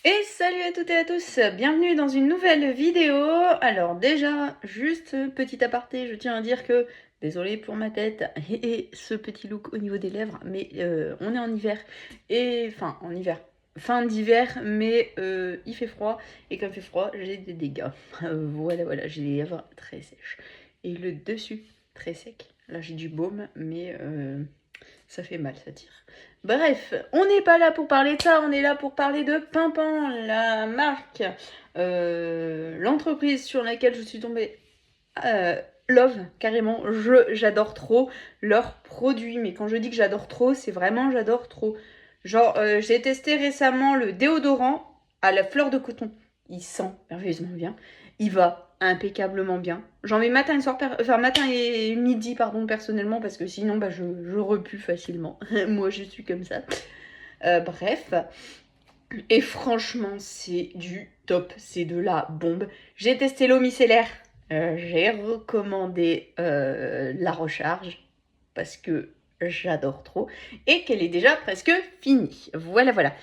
Et salut à toutes et à tous, bienvenue dans une nouvelle vidéo. Alors déjà, juste petit aparté, je tiens à dire que, désolé pour ma tête et ce petit look au niveau des lèvres, mais on est en hiver, fin d'hiver, mais il fait froid, et comme il fait froid, j'ai des dégâts. Voilà, j'ai les lèvres très sèches, et le dessus très sec. Là j'ai du baume, mais ça fait mal, ça tire. Bref, on n'est pas là pour parler de ça, on est là pour parler de Pimpan, la marque, l'entreprise sur laquelle je suis tombée love, carrément. J'adore trop leurs produits, mais quand je dis que j'adore trop, c'est vraiment j'adore trop. Genre, j'ai testé récemment le déodorant à la fleur de coton. Il sent merveilleusement bien. Il va impeccablement bien. J'en mets matin et soir, matin et midi, pardon, personnellement, parce que sinon, bah, je repue facilement. Moi, je suis comme ça. Bref. Et franchement, c'est du top. C'est de la bombe. J'ai testé l'eau micellaire. J'ai recommandé la recharge parce que j'adore trop et qu'elle est déjà presque finie. Voilà.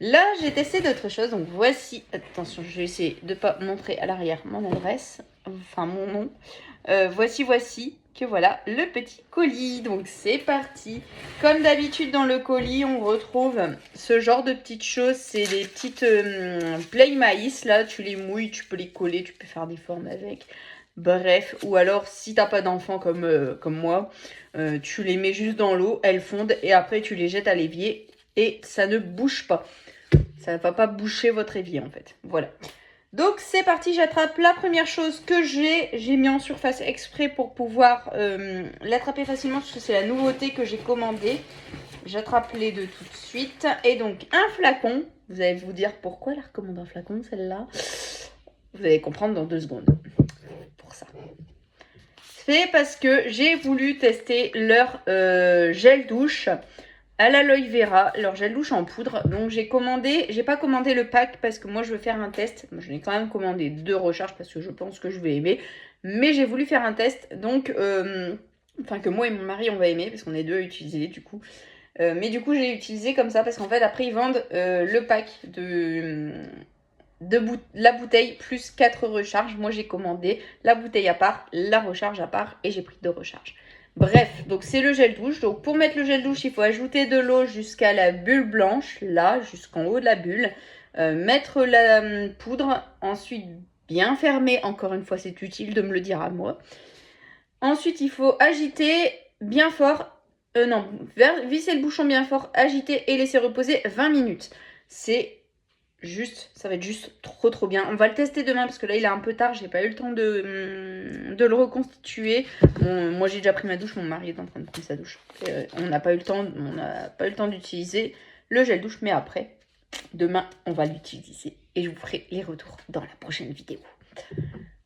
Là, j'ai testé d'autres choses. Donc voici, attention, je vais essayer de ne pas montrer à l'arrière mon adresse, enfin mon nom. Voici que voilà le petit colis. Donc c'est parti. Comme d'habitude dans le colis, on retrouve ce genre de petites choses. C'est des petites play maïs. Là, tu les mouilles, tu peux les coller, tu peux faire des formes avec. Bref, ou alors si t'as pas d'enfant comme moi, tu les mets juste dans l'eau, elles fondent et après tu les jettes à l'évier et ça ne bouge pas. Ça ne va pas boucher votre évier en fait. Voilà. Donc c'est parti, j'attrape la première chose que j'ai mis en surface exprès pour pouvoir l'attraper facilement parce que c'est la nouveauté que j'ai commandée. J'attrape les deux tout de suite. Et donc un flacon, vous allez vous dire pourquoi elle recommande un flacon celle-là. Vous allez comprendre dans 2 secondes. Pour ça. C'est parce que j'ai voulu tester leur gel douche à l'aloe vera, leur gel douche en poudre. Donc j'ai pas commandé le pack parce que moi je veux faire un test. Je l'ai quand même commandé 2 recharges parce que je pense que je vais aimer. Mais j'ai voulu faire un test, donc que moi et mon mari on va aimer parce qu'on est deux à utiliser du coup. Mais du coup j'ai utilisé comme ça parce qu'en fait après ils vendent le pack la bouteille plus 4 recharges. Moi j'ai commandé la bouteille à part, la recharge à part et j'ai pris 2 recharges. Bref, donc c'est le gel douche. Donc pour mettre le gel douche, il faut ajouter de l'eau jusqu'à la bulle blanche, là, jusqu'en haut de la bulle. Mettre la poudre, ensuite bien fermer. Encore une fois, c'est utile de me le dire à moi. Ensuite, il faut agiter bien fort. Non, visser le bouchon bien fort, agiter et laisser reposer 20 minutes. Ça va être juste trop bien. On va le tester demain parce que là il est un peu tard, j'ai pas eu le temps de le reconstituer. Bon, moi j'ai déjà pris ma douche, mon mari est en train de prendre sa douche. On n'a pas eu le temps d'utiliser le gel douche, mais après, demain on va l'utiliser et je vous ferai les retours dans la prochaine vidéo.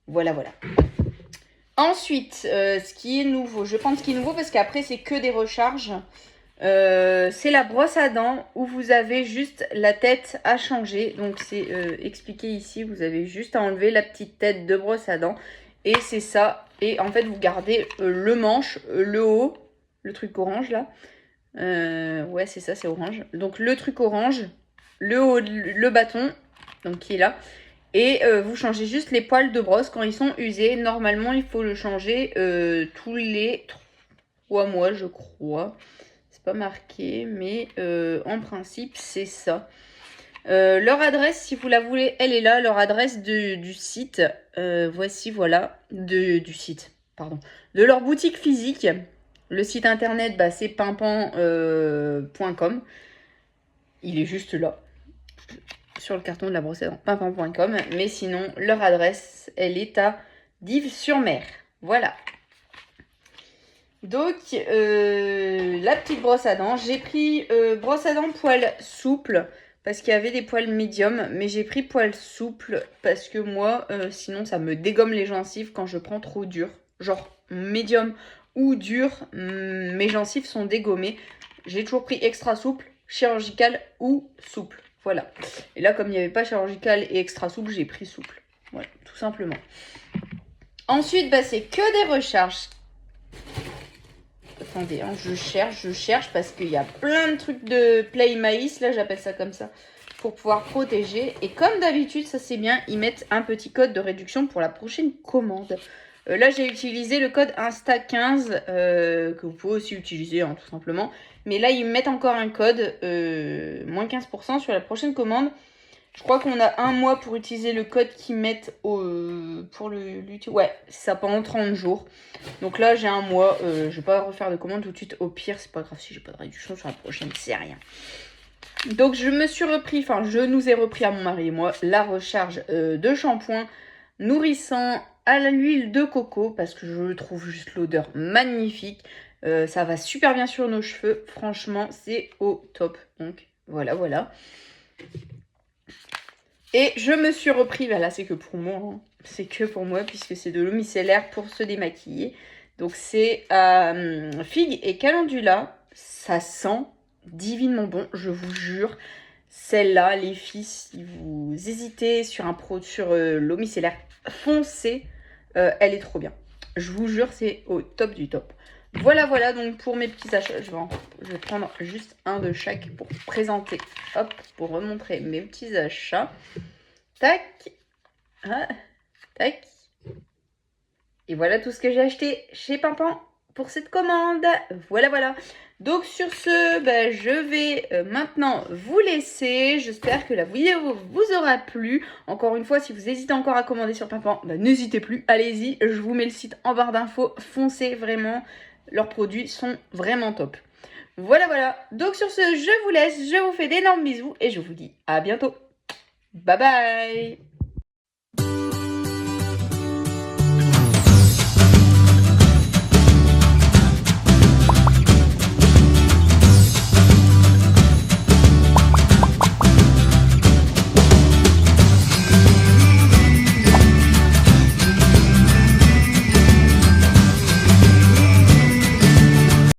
Voilà. Ensuite, ce qui est nouveau, je pense qu'il est nouveau parce qu'après c'est que des recharges. C'est la brosse à dents où vous avez juste la tête à changer. Donc c'est expliqué ici, vous avez juste à enlever la petite tête de brosse à dents. Et c'est ça. Et en fait vous gardez le manche, le haut, le truc orange là. Ouais c'est ça, c'est orange. Donc le truc orange, le haut, le bâton, donc qui est là. Et vous changez juste les poils de brosse quand ils sont usés. Normalement il faut le changer tous les 3 mois je crois. Pas marqué, mais en principe c'est ça. Leur adresse, si vous la voulez, elle est là. Leur adresse du site, voilà, du site, pardon, de leur boutique physique. Le site internet, bah, c'est pimpan.com. Il est juste là, sur le carton de la brosse à dents, pimpan.com. Mais sinon, leur adresse, elle est à Dives-sur-Mer. Voilà. Donc, la petite brosse à dents. J'ai pris brosse à dents poil souple parce qu'il y avait des poils médiums. Mais j'ai pris poil souple parce que moi, sinon, ça me dégomme les gencives quand je prends trop dur. Genre médium ou dur, mes gencives sont dégommées. J'ai toujours pris extra souple, chirurgical ou souple. Voilà. Et là, comme il n'y avait pas chirurgical et extra souple, j'ai pris souple. Voilà, tout simplement. Ensuite, bah, c'est que des recharges. Attendez, hein, je cherche parce qu'il y a plein de trucs de play maïs, là j'appelle ça comme ça. pour pouvoir protéger. Et comme d'habitude, ça c'est bien, ils mettent un petit code de réduction pour la prochaine commande. Là, j'ai utilisé le code Insta15, que vous pouvez aussi utiliser, hein, tout simplement. Mais là, ils mettent encore un code, moins 15% sur la prochaine commande. Je crois qu'on a un mois pour utiliser le code qu'ils mettent pour l'utiliser. Ouais, c'est ça, pendant 30 jours. Donc là, j'ai un mois. Je vais pas refaire de commande tout de suite. Au pire, c'est pas grave si j'ai pas de réduction sur la prochaine, c'est rien. Donc je me suis repris, enfin je nous ai repris à mon mari et moi, la recharge de shampoing nourrissant à l'huile de coco parce que je trouve juste l'odeur magnifique. Ça va super bien sur nos cheveux. Franchement, c'est au top. Donc voilà. Et je me suis repris, là c'est que pour moi, hein. C'est que pour moi puisque c'est de l'eau micellaire pour se démaquiller. Donc c'est figue et calendula. Ça sent divinement bon, je vous jure. Celle-là, les filles, si vous hésitez sur l'eau micellaire, foncez. Elle est trop bien. Je vous jure, c'est au top du top. Voilà, donc pour mes petits achats, je vais prendre juste un de chaque pour présenter, hop, pour remontrer mes petits achats. Tac, ah, tac. Et voilà tout ce que j'ai acheté chez Pimpan pour cette commande. Voilà. Donc sur ce, je vais maintenant vous laisser. J'espère que la vidéo vous aura plu. Encore une fois, si vous hésitez encore à commander sur Pimpan, n'hésitez plus, allez-y. Je vous mets le site en barre d'infos. Foncez vraiment, leurs produits sont vraiment top. Voilà. Donc sur ce, je vous laisse. Je vous fais d'énormes bisous et je vous dis à bientôt. Bye bye.